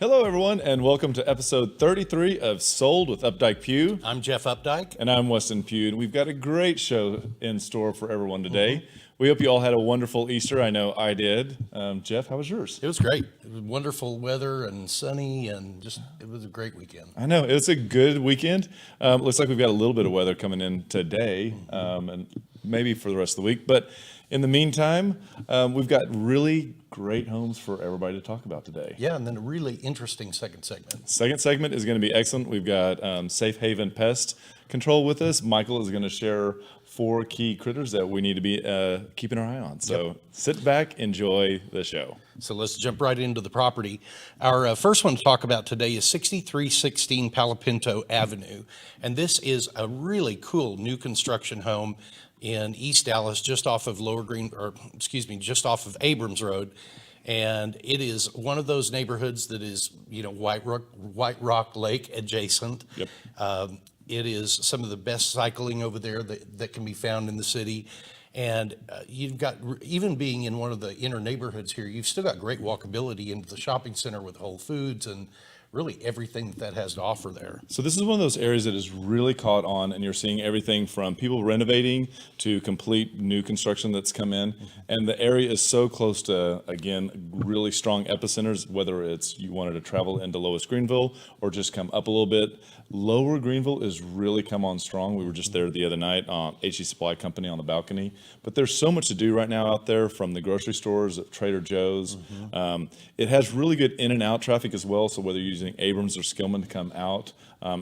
Hello, everyone, and welcome to episode 33 of Sold with Updike Pugh. I'm Jeff Updike. And I'm Weston Pugh, and we've got a great show in store for everyone today. We hope you all had a wonderful Easter. I know I did. Jeff, how was yours? It was great. It was wonderful weather and sunny, and it was a great weekend. I know. It was a good weekend. Looks like we've got a little bit of weather coming in today, and maybe for the rest of the week. But in the meantime, we've got really great homes for everybody to talk about today. Yeah, and then a really interesting second segment. Second segment is going to be excellent. We've got Safehaven Pest Control with us. Michael is going to share 4 key critters that we need to be keeping our eye on. So Sit back, enjoy the show. So let's jump right into the property. Our first one to talk about today is 6316 Palo Pinto Avenue. And this is a really cool new construction home in East Dallas, just off of just off of Abrams Road. And it is one of those neighborhoods that is, White Rock Lake adjacent. Yep. It is some of the best cycling over there that can be found in the city. And you've got, even being in one of the inner neighborhoods here, you've still got great walkability into the shopping center with Whole Foods and really everything that has to offer there. So this is one of those areas that is really caught on, and you're seeing everything from people renovating to complete new construction that's come in. And the area is so close to, again, really strong epicenters, whether it's you wanted to travel into Lower Greenville or just come up a little bit. Lower Greenville is really come on strong. We were just there the other night on HE Supply Company on the balcony. But there's so much to do right now out there, from the grocery stores, Trader Joe's. It has really good in and out traffic as well. So whether you're using Abrams or Skillman to come out,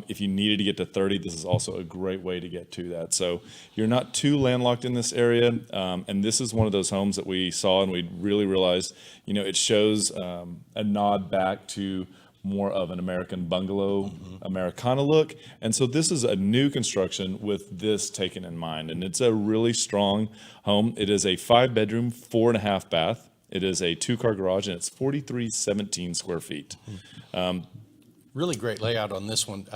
if you needed to get to 30, this is also a great way to get to that. So you're not too landlocked in this area. And this is one of those homes that we saw and we really realized, it shows a nod back to more of an American Bungalow, Americana look. And so this is a new construction with this taken in mind. And it's a really strong home. It is a 5-bedroom, 4.5 bath. It is a 2-car garage, and it's 4,317 square feet. Really great layout on this one.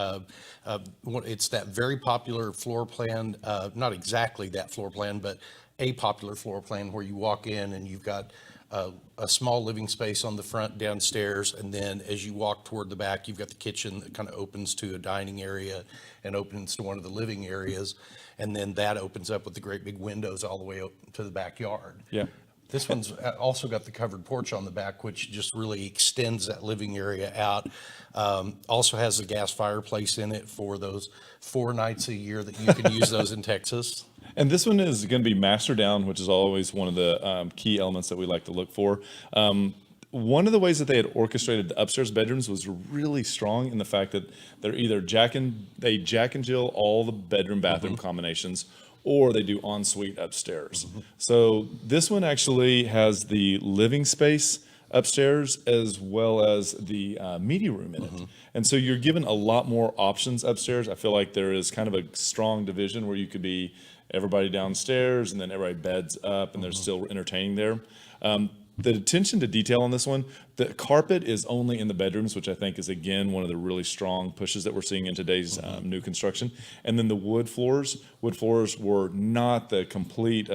It's that very popular floor plan, not exactly that floor plan, but a popular floor plan where you walk in and you've got a small living space on the front downstairs, and then as you walk toward the back, you've got the kitchen that kind of opens to a dining area and opens to one of the living areas, and then that opens up with the great big windows all the way up to the backyard. Yeah. This one's also got the covered porch on the back, which just really extends that living area out. Also has a gas fireplace in it for those 4 nights a year that you can use those in Texas. And this one is going to be master down, which is always one of the key elements that we like to look for. One of the ways that they had orchestrated the upstairs bedrooms was really strong in the fact that they're either jack and jill all the bedroom bathroom combinations, or they do ensuite upstairs. So this one actually has the living space upstairs as well as the media room in it. And so you're given a lot more options upstairs. I feel like there is kind of a strong division where you could be everybody downstairs and then everybody beds up and they're still entertaining there. The attention to detail on this one, the carpet is only in the bedrooms, which I think is, again, one of the really strong pushes that we're seeing in today's new construction. And then the wood floors were not the complete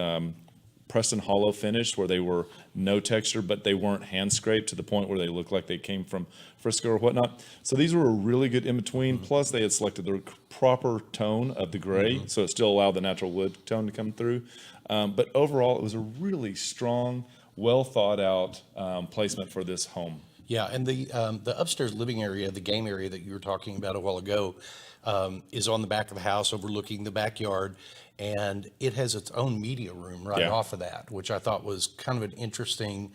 Preston Hollow finish where they were no texture, but they weren't hand scraped to the point where they looked like they came from Frisco or whatnot. So these were a really good in between. Plus they had selected the proper tone of the gray, so it still allowed the natural wood tone to come through. But overall, it was a really strong, well thought out placement for this home. Yeah, and the upstairs living area, the game area that you were talking about a while ago, is on the back of the house overlooking the backyard, and it has its own media room right off of that, which I thought was kind of an interesting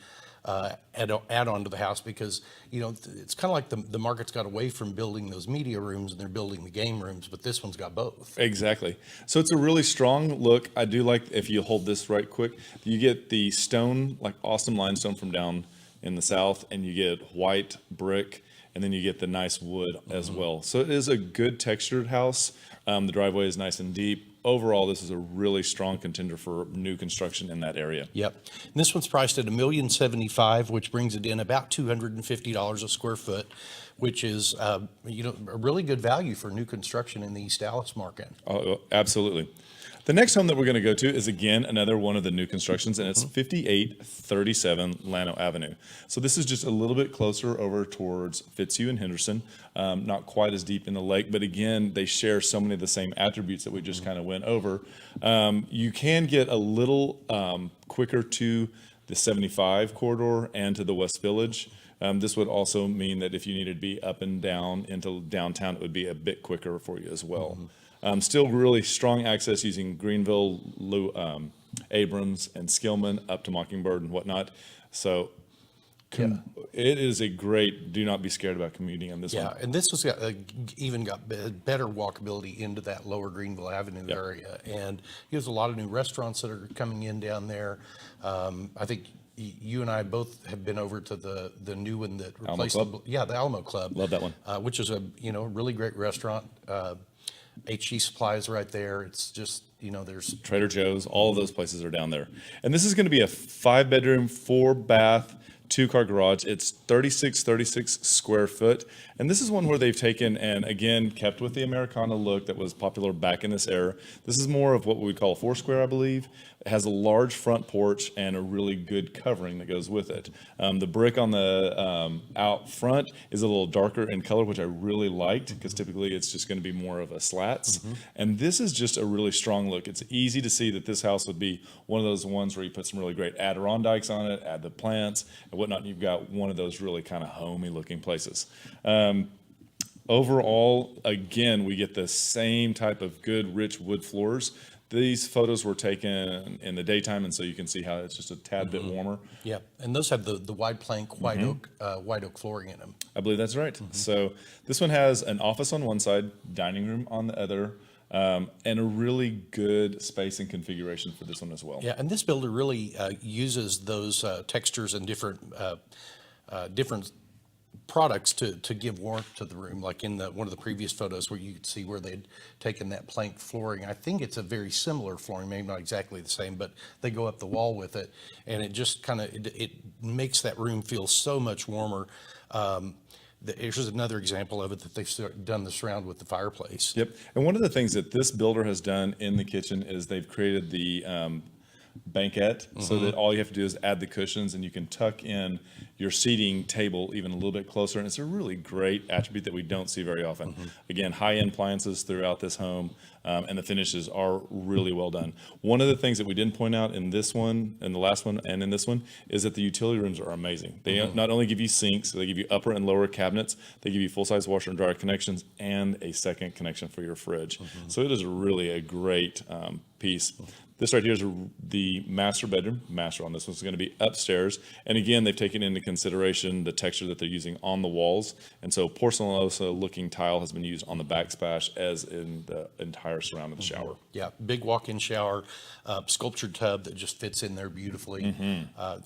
add on to the house, because it's kind of like the market's got away from building those media rooms and they're building the game rooms, but this one's got both. Exactly. So it's a really strong look. I do like, if you hold this right quick, you get the stone, like awesome limestone from down in the south, and you get white brick, and then you get the nice wood as well. So it is a good textured house. The driveway is nice and deep. Overall, this is a really strong contender for new construction in that area. Yep. And this one's priced at $1,075,000, which brings it in about $250 a square foot, which is a really good value for new construction in the East Dallas market. Oh, absolutely. The next home that we're going to go to is, again, another one of the new constructions, and it's 5837 Llano Avenue. So this is just a little bit closer over towards Fitzhugh and Henderson, not quite as deep in the lake, but again, they share so many of the same attributes that we just kind of went over. You can get a little quicker to the 75 corridor and to the West Village. This would also mean that if you needed to be up and down into downtown, it would be a bit quicker for you as well. Still really strong access using Greenville, Abrams, and Skillman up to Mockingbird and whatnot. So it is a great, do not be scared about commuting on this one. Yeah, and this was even got better walkability into that lower Greenville Avenue area. And there's a lot of new restaurants that are coming in down there. I think you and I both have been over to the new one that replaced the Alamo Club. Love that one. Which is a really great restaurant. HE Supply is right there. It's just, there's Trader Joe's, all of those places are down there. And this is going to be a 5-bedroom, 4-bath, 2-car garage. It's 36 square foot. And this is one where they've taken and, again, kept with the Americana look that was popular back in this era. This is more of what we call a 4-square, I believe. It has a large front porch and a really good covering that goes with it. The brick on the out front is a little darker in color, which I really liked, because typically it's just going to be more of a slats. And this is just a really strong look. It's easy to see that this house would be one of those ones where you put some really great Adirondacks on it, add the plants and whatnot, and you've got one of those really kind of homey looking places. Overall, again, we get the same type of good, rich wood floors. These photos were taken in the daytime, and so you can see how it's just a tad bit warmer. Yeah, and those have the wide plank white oak flooring in them. I believe that's right. So this one has an office on one side, dining room on the other, and a really good space and configuration for this one as well. Yeah, and this builder really uses those textures and different products to give warmth to the room, like in one of the previous photos where you could see where they'd taken that plank flooring. I think it's a very similar flooring, maybe not exactly the same, but they go up the wall with it, and it just kind of it makes that room feel so much warmer. Here's another example of it that they've done this round with the fireplace. Yep, and one of the things that this builder has done in the kitchen is they've created the banquette, so that all you have to do is add the cushions, and you can tuck in your seating table even a little bit closer, and it's a really great attribute that we don't see very often. Again, high-end appliances throughout this home, and the finishes are really well done. One of the things that we didn't point out in this one, in the last one, and in this one, is that the utility rooms are amazing. They not only give you sinks, they give you upper and lower cabinets, they give you full-size washer and dryer connections, and a second connection for your fridge. So it is really a great piece. This right here is the master bedroom. Master on this one's going to be upstairs. And again, they've taken into consideration the texture that they're using on the walls. And so porcelanosa looking tile has been used on the backsplash as in the entire surround of the shower. Yeah, big walk-in shower, sculptured tub that just fits in there beautifully.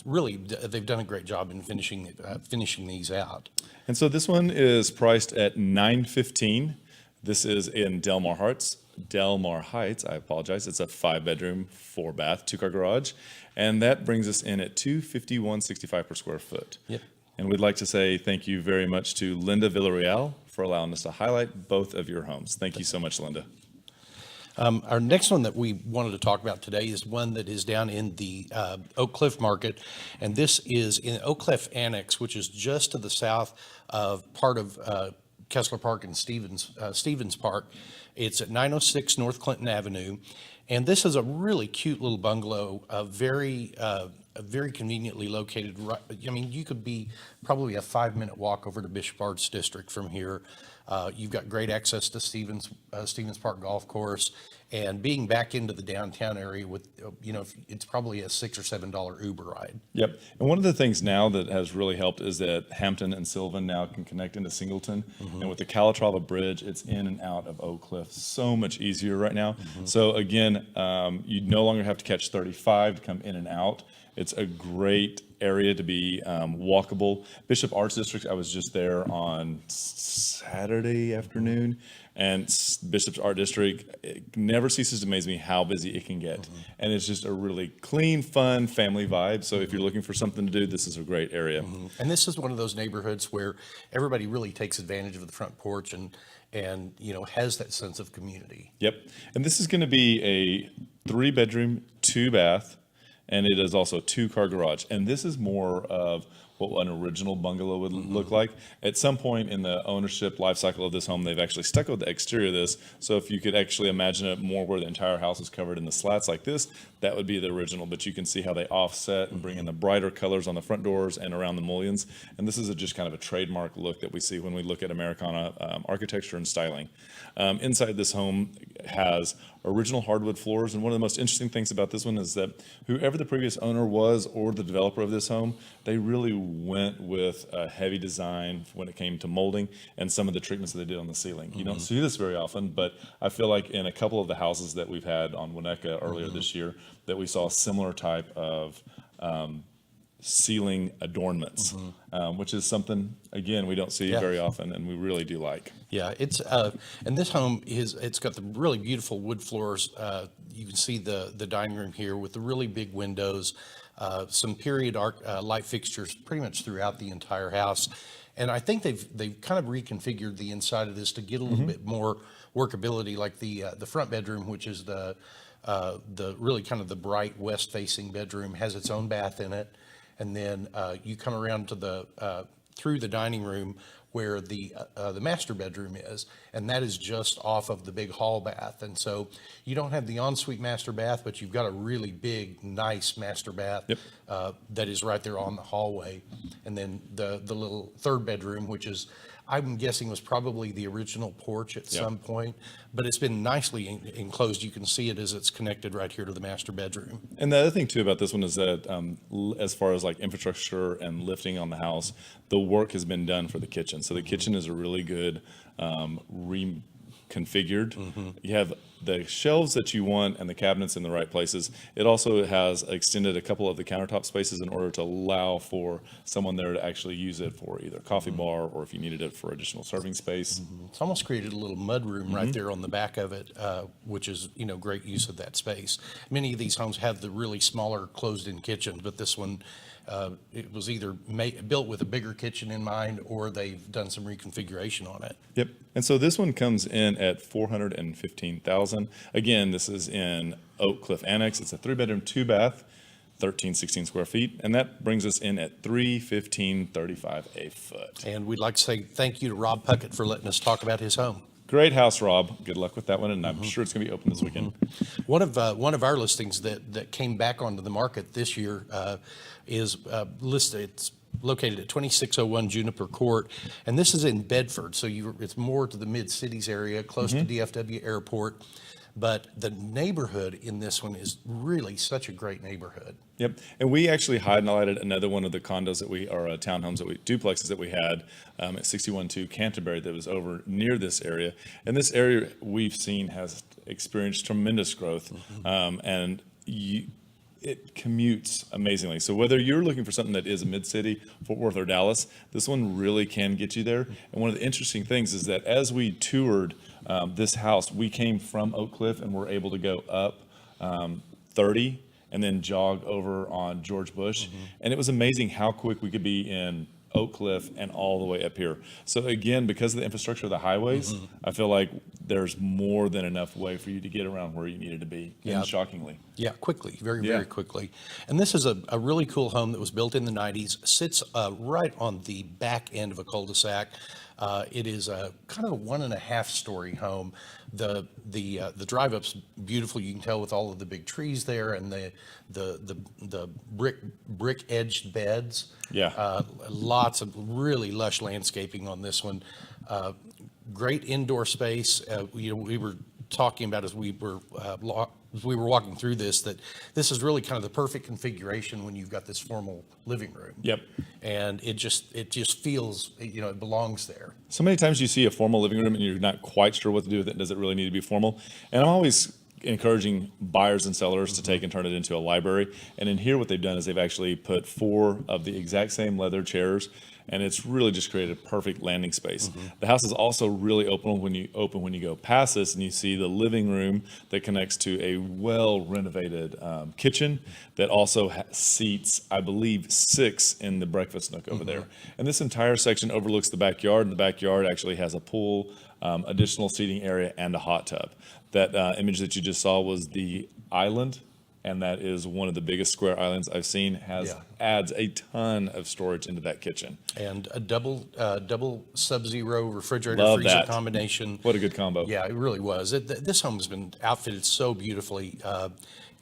Really, they've done a great job in finishing these out. And so this one is priced at $915,000. This is in Delmar Heights, I apologize. It's a 5-bedroom, 4-bath, 2-car garage. And that brings us in at $251.65 per square foot. Yep. And we'd like to say thank you very much to Linda Villarreal for allowing us to highlight both of your homes. Thank you so much, Linda. Our next one that we wanted to talk about today is one that is down in the Oak Cliff market. And this is in Oak Cliff Annex, which is just to the south of part of Kessler Park and Stevens Park. It's at 906 North Clinton Avenue, and this is a really cute little bungalow, very conveniently located. I mean, you could be probably a 5-minute walk over to Bishop Arts District from here. You've got great access to Stevens Park Golf Course, and being back into the downtown area with, it's probably a $6 or $7 Uber ride. Yep. And one of the things now that has really helped is that Hampton and Sylvan now can connect into Singleton. And with the Calatrava Bridge, it's in and out of Oak Cliff so much easier right now. So again, you no longer have to catch 35 to come in and out. It's a great area to be walkable. Bishop Arts District, I was just there on Saturday afternoon, and Bishop's Art District, it never ceases to amaze me how busy it can get. And it's just a really clean, fun family vibe. So if you're looking for something to do, this is a great area. And this is one of those neighborhoods where everybody really takes advantage of the front porch and has that sense of community. Yep. And this is going to be a 3-bedroom, 2-bath, and it is also a 2-car garage. And this is more of what an original bungalow would look like. At some point in the ownership life cycle of this home, they've actually stuck with the exterior of this. So if you could actually imagine it more where the entire house is covered in the slats like this, that would be the original. But you can see how they offset and bring in the brighter colors on the front doors and around the mullions. And this is just kind of a trademark look that we see when we look at Americana architecture and styling. Inside this home has original hardwood floors, and one of the most interesting things about this one is that whoever the previous owner was or the developer of this home, they really went with a heavy design when it came to molding and some of the treatments that they did on the ceiling. You don't see this very often, but I feel like in a couple of the houses that we've had on Winnetka earlier this year that we saw a similar type of ceiling adornments, which is something, again, we don't see very often, and we really do like. Yeah, it's and this home it's got the really beautiful wood floors. You can see the dining room here with the really big windows, some period light fixtures pretty much throughout the entire house. And I think they've kind of reconfigured the inside of this to get a little bit more workability, like the front bedroom, which is the really kind of the bright west facing bedroom, has its own bath in it. And then you come around to through the dining room where the master bedroom is, and that is just off of the big hall bath. And so you don't have the ensuite master bath, but you've got a really big, nice master bath that is right there on the hallway. And then the little third bedroom, which is, I'm guessing, was probably the original porch at some point, but it's been nicely enclosed. You can see it as it's connected right here to the master bedroom. And the other thing too about this one is that as far as like infrastructure and lifting on the house, the work has been done for the kitchen. So the kitchen is a really good reconfigured. You have the shelves that you want and the cabinets in the right places. It also has extended a couple of the countertop spaces in order to allow for someone there to actually use it for either a coffee bar or if you needed it for additional serving space. It's almost created a little mud room right there on the back of it, which is, great use of that space. Many of these homes have the really smaller closed-in kitchens, but this one, it was either built with a bigger kitchen in mind, or they've done some reconfiguration on it. Yep. And so this one comes in at $415,000. Again, this is in Oak Cliff Annex. It's a 3-bedroom, 2-bath, 1316 square feet, and that brings us in at $315.35 a foot. And we'd like to say thank you to Rob Puckett for letting us talk about his home. Great house, Rob. Good luck with that one, and I'm sure it's going to be open this weekend. One of our listings that came back onto the market this year is listed. It's located at 2601 Juniper Court, and this is in Bedford, so it's more to the mid-cities area, close to DFW Airport. But the neighborhood in this one is really such a great neighborhood. Yep, and we actually highlighted another one of the condos townhomes duplexes that we had at 61-2 Canterbury that was over near this area. And this area we've seen has experienced tremendous growth, and it commutes amazingly. So whether you're looking for something that is a mid-city, Fort Worth or Dallas, this one really can get you there. And one of the interesting things is that as we toured this house, we came from Oak Cliff and were able to go up 30 and then jog over on George Bush. And it was amazing how quick we could be in Oak Cliff and all the way up here. So again, because of the infrastructure of the highways, I feel like there's more than enough way for you to get around where you needed to be, shockingly. Yeah, quickly, very quickly. And this is a really cool home that was built in the 90s, sits right on the back end of a cul-de-sac. It is a kind of a 1.5-story home. The drive-up's beautiful. You can tell with all of the big trees there and the brick edged beds. Yeah. Lots of really lush landscaping on this one. Great indoor space. We were talking about as we were walking through this, that this is really kind of the perfect configuration when you've got this formal living room. Yep. And it just feels, it belongs there. So many times you see a formal living room and you're not quite sure what to do with it. Does it really need to be formal? And I'm always encouraging buyers and sellers to take and turn it into a library. And in here, what they've done is they've actually put 4 of the exact same leather chairs, and it's really just created a perfect landing space. The house is also really open when you go past this, and you see the living room that connects to a well-renovated kitchen that also seats, I believe, 6 in the breakfast nook over there. And this entire section overlooks the backyard, and the backyard actually has a pool, additional seating area, and a hot tub. That image that you just saw was the island, and that is one of the biggest square islands I've seen. Adds a ton of storage into that kitchen. And a double Sub-Zero refrigerator Love freezer that. combination. What a good combo. Yeah, it really was. This home has been outfitted so beautifully.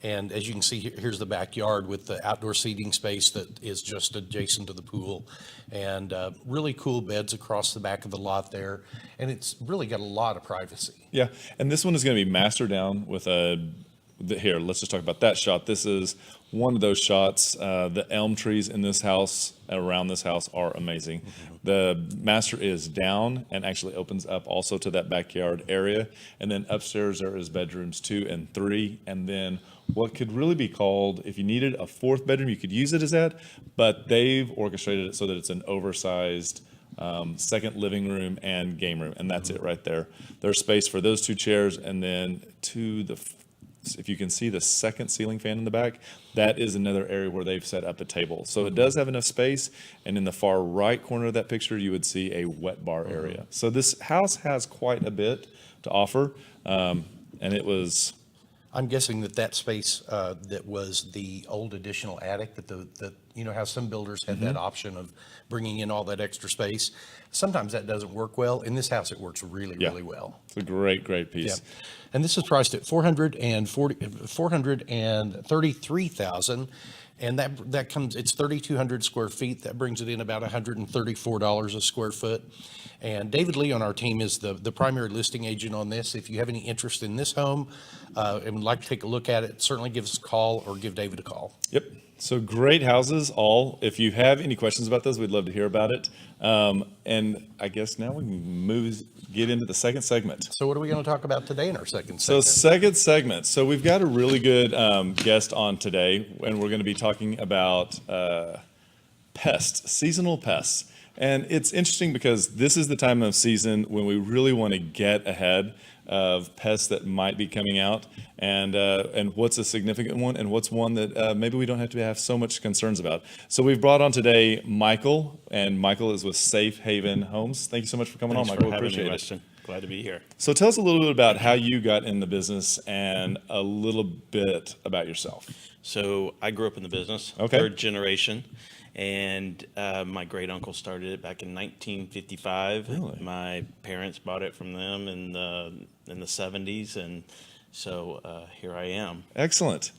And as you can see, here's the backyard with the outdoor seating space that is just adjacent to the pool. And really cool beds across the back of the lot there. And it's really got a lot of privacy. Yeah, and this one is going to be master down with here, let's just talk about that shot. This is one of those shots. The elm trees in this house, around this house, are amazing. The master is down and actually opens up also to that backyard area. And then upstairs there is bedrooms 2 and 3. And then what could really be called, if you needed a 4th bedroom, you could use it as that. But they've orchestrated it so that it's an oversized second living room and game room. And that's it right there. There's space for those 2 chairs. And then if you can see the second ceiling fan in the back, that is another area where they've set up a table. So it does have enough space. And in the far right corner of that picture, you would see a wet bar area. So this house has quite a bit to offer. And it was... I'm guessing that space that was the old additional attic, that how some builders had that option of bringing in all that extra space. Sometimes that doesn't work well. In this house, it works really, really well. It's a great piece. Yeah. And this is priced at $433,000. And that comes, it's 3,200 square feet. That brings it in about $134 a square foot. And David Lee on our team is the primary listing agent on this. If you have any interest in this home and would like to take a look at it, certainly give us a call or give David a call. Yep. So great houses all. If you have any questions about those, we'd love to hear about it. And I guess now we can get into the second segment. So what are we going to talk about today in our second So segment? second segment. So we've got a really good guest on today, and we're going to be talking about pests, seasonal pests. And it's interesting because this is the time of season when we really want to get ahead of pests that might be coming out, and what's a significant one, and what's one that maybe we don't have to have so much concerns about. So we've brought on today Michael, and Michael is with Safehaven Homes. Thank you so much for coming on, Michael. For having me, Appreciate it. Weston. Glad to be here. So tell us a little bit about how you got in the business and a little bit about yourself. So I grew up in the business, Okay. 3rd generation, and my great uncle started it back in 1955. Really? My parents bought it from them in the 70s, and so here I am. Excellent.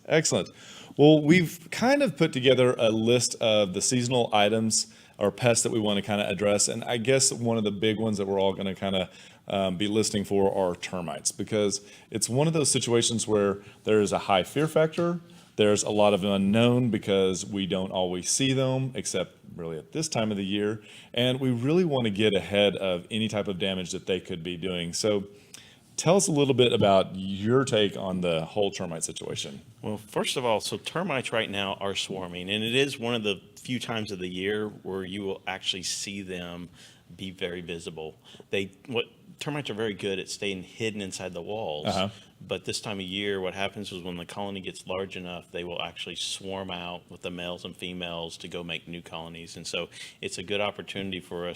Well, we've kind of put together a list of the seasonal items or pests that we want to kind of address. And I guess one of the big ones that we're all going to kind of be listing for are termites, because it's one of those situations where there is a high fear factor. There's a lot of unknown because we don't always see them, except really at this time of the year. And we really want to get ahead of any type of damage that they could be doing. So tell us a little bit about your take on the whole termite situation. Well, first of all, so termites right now are swarming, and it is one of the few times of the year where you will actually see them be very visible. termites are very good at staying hidden inside the walls. But this time of year, what happens is when the colony gets large enough, they will actually swarm out with the males and females to go make new colonies. And so it's a good opportunity for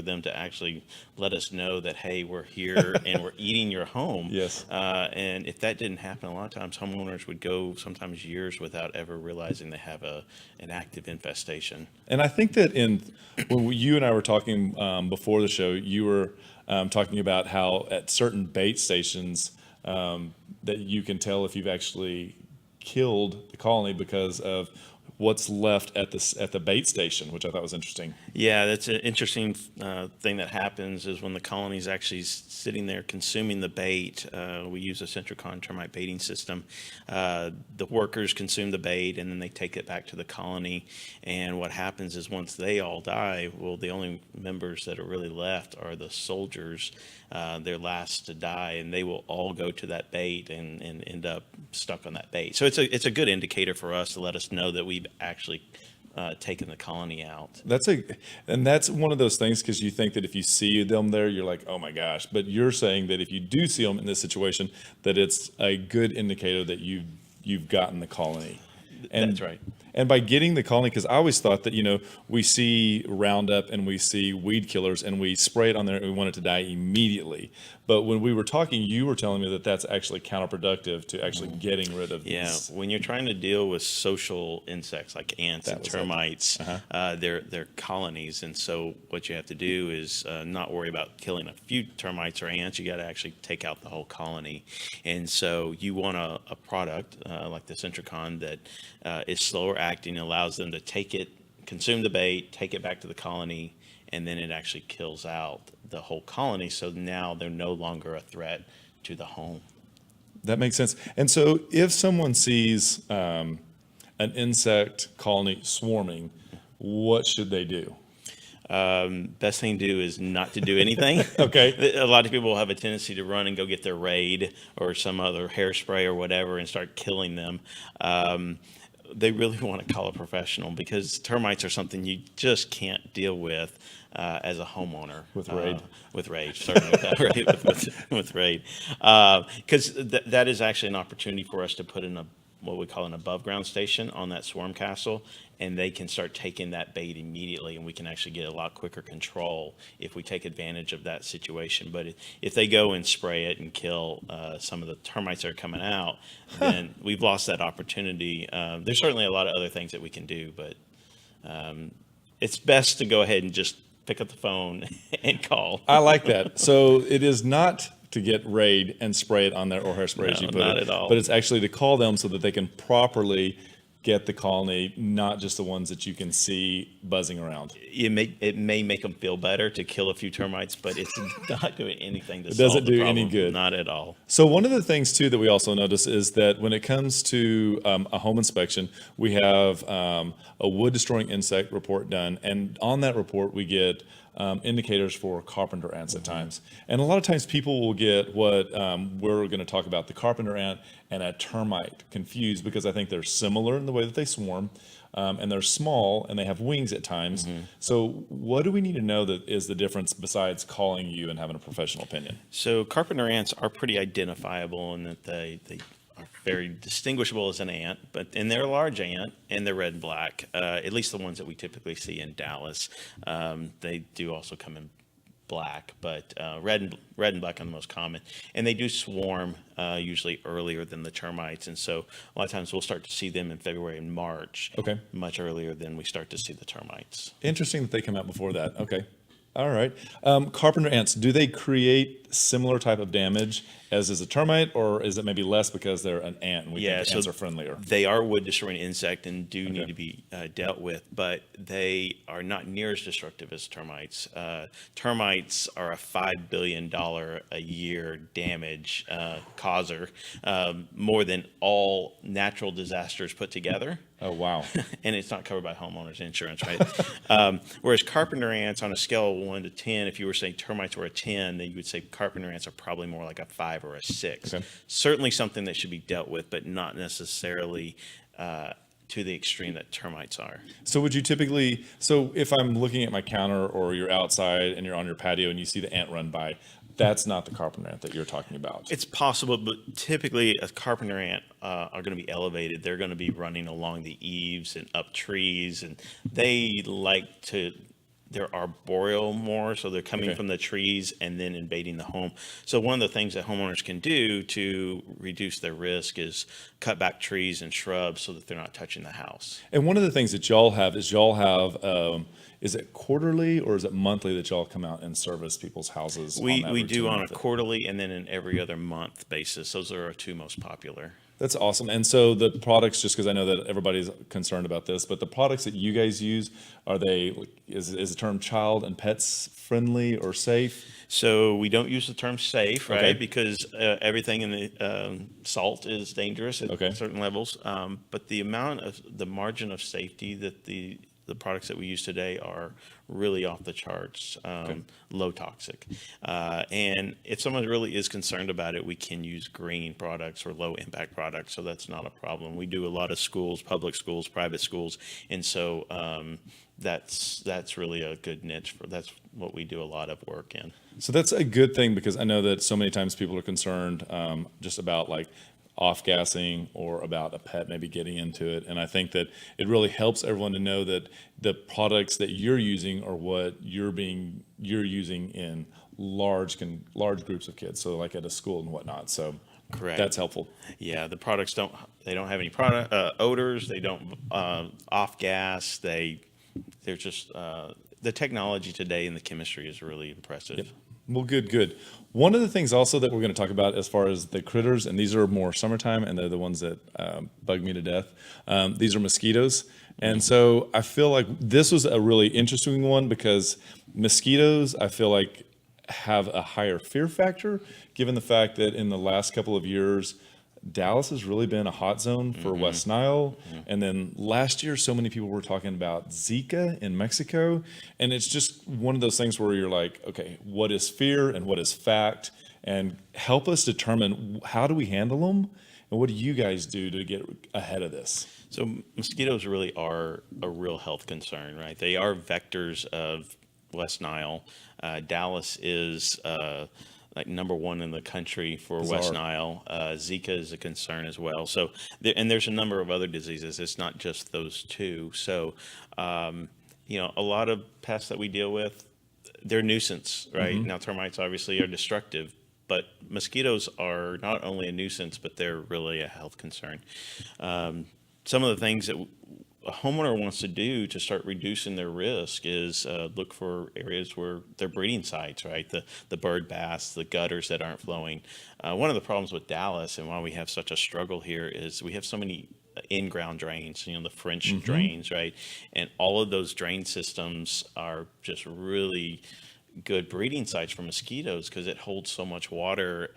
them to actually let us know that, hey, we're here and we're eating your home. Yes. And if that didn't happen, a lot of times homeowners would go sometimes years without ever realizing they have an active infestation. And I think that when you and I were talking before the show, you were talking about how at certain bait stations that you can tell if you've actually killed the colony because of what's left at the bait station, which I thought was interesting. Yeah, that's an interesting thing that happens is when the colony is actually sitting there consuming the bait. We use a Centricon termite baiting system. The workers consume the bait and then they take it back to the colony. And what happens is once they all die, well, the only members that are really left are the soldiers. They're last to die, and they will all go to that bait and end up stuck on that bait. So it's a good indicator for us to let us know that we've actually taken the colony out. And that's one of those things, because you think that if you see them there, you're like, oh my gosh. But you're saying that if you do see them in this situation, that it's a good indicator that you've gotten the colony. And that's right. And by getting the colony, because I always thought that, we see Roundup and we see weed killers and we spray it on there and we want it to die immediately. But when we were talking, you were telling me that that's actually counterproductive to actually getting rid of these. Yeah, when you're trying to deal with social insects like ants and termites, they're colonies. And so what you have to do is not worry about killing a few termites or ants. You got to actually take out the whole colony. And so you want a product like the Centricon that is slower acting, allows them to take it, consume the bait, take it back to the colony, and then it actually kills out the whole colony. So now they're no longer a threat to the home. That makes sense. And so if someone sees an insect colony swarming, what should they do? Best thing to do is not to do anything. Okay. A lot of people have a tendency to run and go get their Raid or some other hairspray or whatever and start killing them. They really want to call a professional, because termites are something you just can't deal with as a homeowner. With Raid. With Raid, certainly with that, right? with Raid. Because that is actually an opportunity for us to put in what we call an above ground station on that swarm castle, and they can start taking that bait immediately, and we can actually get a lot quicker control if we take advantage of that situation. But if they go and spray it and kill some of the termites that are coming out, then we've lost that opportunity. There's certainly a lot of other things that we can do, but it's best to go ahead and just pick up the phone and call. I like that. So it is not to get Raid and spray it on there, or hairspray, as you put it. Not at all. But it's actually to call them so that they can properly get the colony, not just the ones that you can see buzzing around. It may make them feel better to kill a few termites, but it's not doing anything to It solve doesn't the do problem. any good. Not at all. So one of the things too that we also notice is that when it comes to a home inspection, we have a wood destroying insect report done, and on that report we get indicators for carpenter ants at times. And a lot of times people will get what we're going to talk about, the carpenter ant and a termite, confused, because I think they're similar in the way that they swarm, and they're small and they have wings at times. So what do we need to know that is the difference besides calling you and having a professional opinion? So carpenter ants are pretty identifiable in that they are very distinguishable as an ant, and they're a large ant, and they're red and black, at least the ones that we typically see in Dallas. They do also come in black, but red and black are the most common. And they do swarm usually earlier than the termites, and so a lot of times we'll start to see them in February and March, Okay. much earlier than we start to see the termites. Interesting that they come out before that. Okay. All right. Carpenter ants, do they create similar type of damage as is a termite, or is it maybe less because they're an ant and we think ants are friendlier? They are wood destroying insect and do need to be dealt with, but they are not near as destructive as termites. Termites are a $5 billion a year damage causer, more than all natural disasters put together. Oh, wow. And it's not covered by homeowners insurance, right? Whereas carpenter ants, on a scale of 1 to 10, if you were saying termites were a 10, then you would say carpenter ants are probably more like a 5 or a 6. Okay. Certainly something that should be dealt with, but not necessarily to the extreme that termites are. So would you typically, so if I'm looking at my counter or you're outside and you're on your patio and you see the ant run by, that's not the carpenter ant that you're talking about. It's possible, but typically a carpenter ant are going to be elevated. They're going to be running along the eaves and up trees, and they like to. They're arboreal more, so they're coming Okay. from the trees and then invading the home. So one of the things that homeowners can do to reduce their risk is cut back trees and shrubs so that they're not touching the house. And one of the things that y'all have, is it quarterly or is it monthly that y'all come out and service people's houses? We on that do routine on a method? quarterly and then an every other month basis. Those are our two most popular. That's awesome. And so the products, just because I know that everybody's concerned about this, but the products that you guys use, are they, is the term child and pets friendly or safe? So we don't use the term safe, right? Okay. Because everything in the salt is dangerous at Okay. certain levels. But the margin of safety that the products that we use today are really off the charts, low toxic. And if someone really is concerned about it, we can use green products or low impact products. So that's not a problem. We do a lot of schools, public schools, private schools. And so that's really a good niche that's what we do a lot of work in. So that's a good thing, because I know that so many times people are concerned just about like off gassing or about a pet maybe getting into it. And I think that it really helps everyone to know that the products that you're using are what you're using in large groups of kids. So like at a school and whatnot. So Correct. that's helpful. Yeah, the products don't have any product odors. They don't off gas. They're just the technology today and the chemistry is really impressive. Well, good. One of the things also that we're going to talk about as far as the critters, and these are more summertime, and they're the ones that bug me to death. These are mosquitoes. And so I feel like this was a really interesting one, because mosquitoes, I feel like, have a higher fear factor, given the fact that in the last couple of years, Dallas has really been a hot zone for West Nile. And then last year, so many people were talking about Zika in Mexico. And it's just one of those things where you're like, okay, what is fear and what is fact? And help us determine, how do we handle them? And what do you guys do to get ahead of this? So mosquitoes really are a real health concern, right? They are vectors of West Nile. Dallas is like number one in the country for Bizarre. West Nile. Zika is a concern as well. So, and there's a number of other diseases. It's not just those two. So, a lot of pests that we deal with, they're nuisance, right? Now, termites obviously are destructive, but mosquitoes are not only a nuisance, but they're really a health concern. Some of the things that a homeowner wants to do to start reducing their risk is look for areas where they're breeding sites, right? The bird baths, the gutters that aren't flowing. One of the problems with Dallas and why we have such a struggle here is we have so many in-ground drains, the French drains, right? And all of those drain systems are just really good breeding sites for mosquitoes because it holds so much water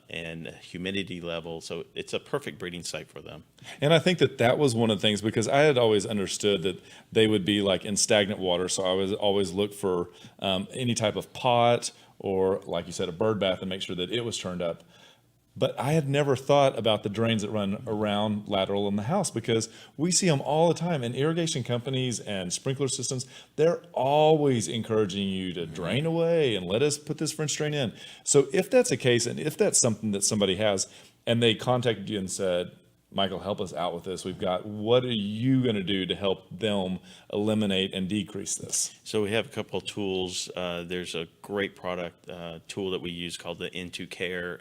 and humidity level. So it's a perfect breeding site for them. And I think that was one of the things, because I had always understood that they would be like in stagnant water. So I was always look for any type of pot or, like you said, a bird bath, and make sure that it was turned up. But I had never thought about the drains that run around lateral in the house, because we see them all the time. And irrigation companies and sprinkler systems, they're always encouraging you to drain away and let us put this French drain in. So if that's the case, and if that's something that somebody has, and they contacted you and said, Michael, help us out with this. What are you going to do to help them eliminate and decrease this? So we have a couple of tools. There's a great product tool that we use called the Into Care.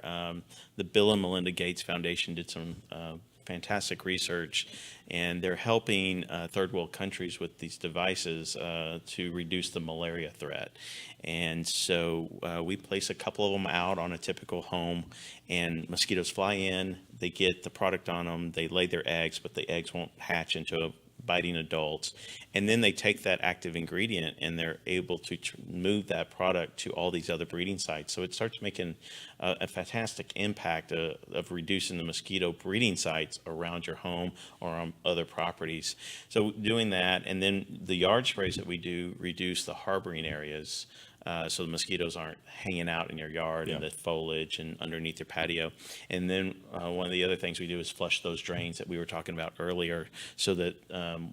The Bill and Melinda Gates Foundation did some fantastic research, and they're helping third world countries with these devices to reduce the malaria threat. And so we place a couple of them out on a typical home, and mosquitoes fly in, they get the product on them, they lay their eggs, but the eggs won't hatch into biting adults. And then they take that active ingredient and they're able to move that product to all these other breeding sites. So it starts making a fantastic impact of reducing the mosquito breeding sites around your home or on other properties. So doing that, and then the yard sprays that we do reduce the harboring areas. So the mosquitoes aren't hanging out in your yard and the foliage and underneath your patio. And then one of the other things we do is flush those drains that we were talking about earlier, so that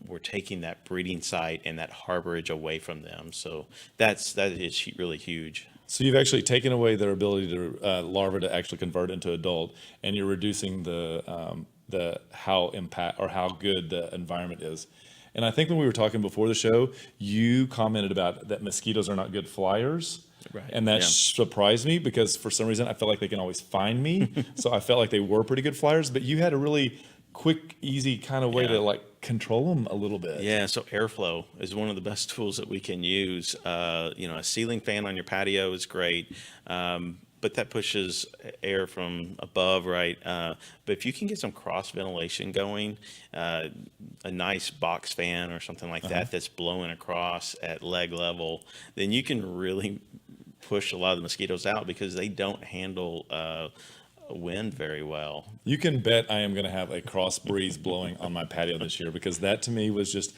we're taking that breeding site and that harborage away from them. So that is really huge. So you've actually taken away their ability to larvae to actually convert into adult, and you're reducing the how good the environment is. And I think when we were talking before the show, you commented about that mosquitoes are not good flyers. Right. And that Yeah. surprised me because for some reason I felt like they can always find me. So I felt like they were pretty good flyers, but you had a really quick, easy kind of way Yeah. to like control them a little bit. Yeah, so airflow is one of the best tools that we can use. A ceiling fan on your patio is great, but that pushes air from above, right? But if you can get some cross ventilation going, a nice box fan or something like that that's blowing across at leg level, then you can really push a lot of the mosquitoes out because they don't handle wind very well. You can bet I am going to have a cross breeze blowing on my patio this year because that to me was just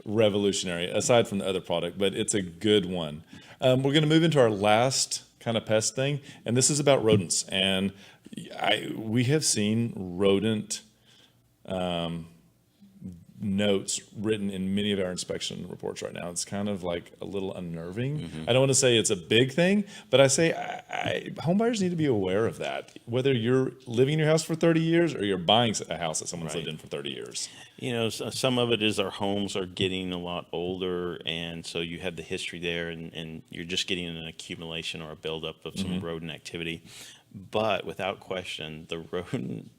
revolutionary, aside from the other product, but it's a good one. We're going to move into our last kind of pest thing, and this is about rodents. And we have seen rodent notes written in many of our inspection reports right now. It's kind of like a little unnerving. I don't want to say it's a big thing, but I say home buyers need to be aware of that. Whether you're living in your house for 30 years or you're buying a house that someone's lived in for 30 years. Some of it is our homes are getting a lot older, and so you have the history there, and you're just getting an accumulation or a buildup of some rodent activity. But without question, the rodent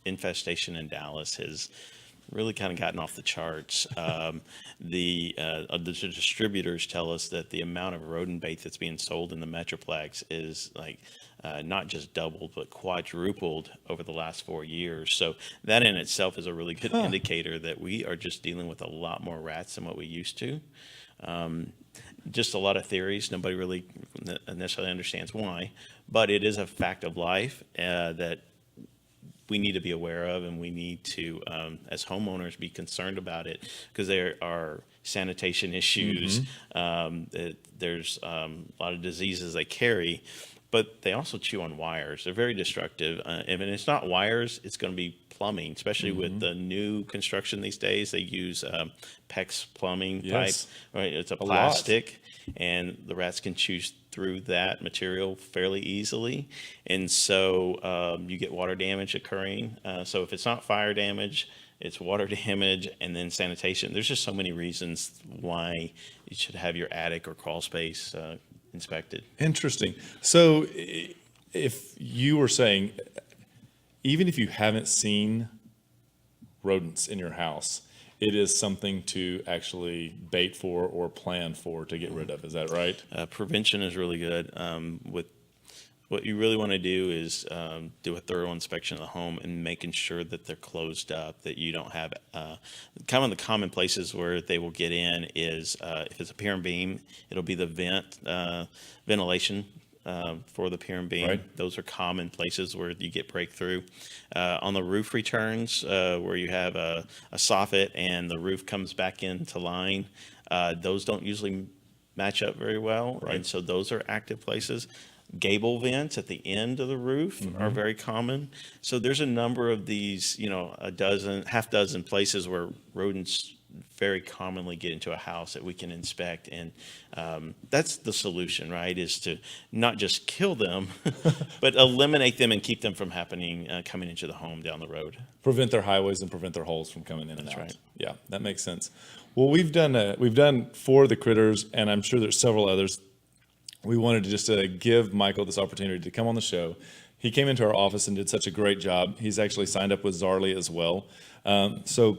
infestation in Dallas has really kind of gotten off the charts. The distributors tell us that the amount of rodent bait that's being sold in the Metroplex is like not just doubled, but quadrupled over the last 4 years. So that in itself is a really good indicator that we are just dealing with a lot more rats than what we used to. Just a lot of theories. Nobody really necessarily understands why, but it is a fact of life that we need to be aware of, and we need to, as homeowners, be concerned about it because there are sanitation issues. There's a lot of diseases they carry, but they also chew on wires. They're very destructive. If it's not wires, it's going to be plumbing, especially with the new construction these days. They use PEX plumbing type, right? It's a plastic, and the rats can chew through that material fairly easily, and so you get water damage occurring. So if it's not fire damage, it's water damage, and then sanitation. There's just so many reasons why you should have your attic or crawl space inspected. Interesting. So if you were saying, even if you haven't seen rodents in your house, it is something to actually bait for or plan for to get rid of. Is that right? Prevention is really good. With what you really want to do is do a thorough inspection of the home and making sure that they're closed up, that you don't have kind of the common places where they will get in is if it's a pier and beam, it'll be the ventilation for the pier and beam. Right. Those are common places where you get breakthrough. On the roof returns, where you have a soffit and the roof comes back into line, those don't usually match up very well. Right. And so those are active places. Gable vents at the end of the roof are very common. So there's a number of these, half dozen places where rodents very commonly get into a house that we can inspect. And that's the solution, right? Is to not just kill them, but eliminate them and keep them from happening, coming into the home down the road. Prevent their highways and prevent their holes from coming in and out. right. Yeah, that makes sense. Well, we've done for the critters, and I'm sure there's several others. We wanted to just give Michael this opportunity to come on the show. He came into our office and did such a great job. He's actually signed up with Zarly as well. So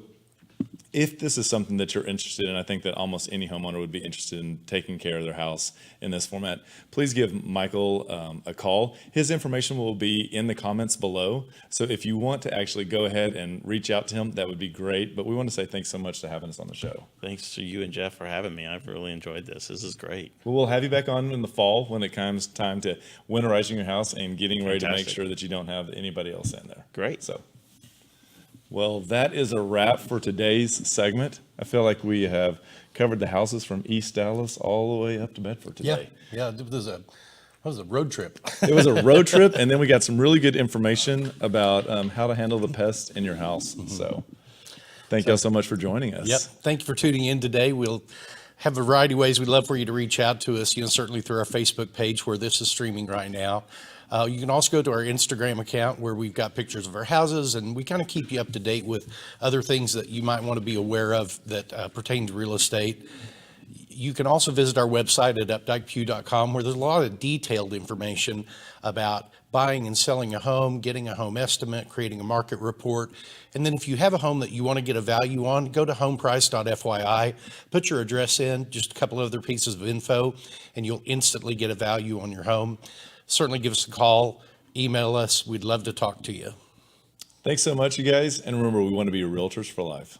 if this is something that you're interested in, I think that almost any homeowner would be interested in taking care of their house in this format. Please give Michael a call. His information will be in the comments below. So if you want to actually go ahead and reach out to him, that would be great. But we want to say thanks so much for having us on the show. Thanks to you and Jeff for having me. I've really enjoyed this. This is great. Well, we'll have you back on in the fall when it comes time to winterizing your house and getting ready to make Fantastic. sure that you don't have anybody else in there. Great. So, well, that is a wrap for today's segment. I feel like we have covered the houses from East Dallas all the way up to Bedford today. Yeah. It was a road trip. It was a road trip, and then we got some really good information about how to handle the pests in your house. So thank y'all so much for joining us. Yep. Thank you for tuning in today. We'll have a variety of ways. We'd love for you to reach out to us, certainly through our Facebook page where this is streaming right now. You can also go to our Instagram account where we've got pictures of our houses, and we kind of keep you up to date with other things that you might want to be aware of that pertain to real estate. You can also visit our website at updikepugh.com where there's a lot of detailed information about buying and selling a home, getting a home estimate, creating a market report. And then if you have a home that you want to get a value on, go to homeprice.fyi, put your address in, just a couple other pieces of info, and you'll instantly get a value on your home. Certainly give us a call, email us. We'd love to talk to you. Thanks so much, you guys. And remember, we want to be realtors for life.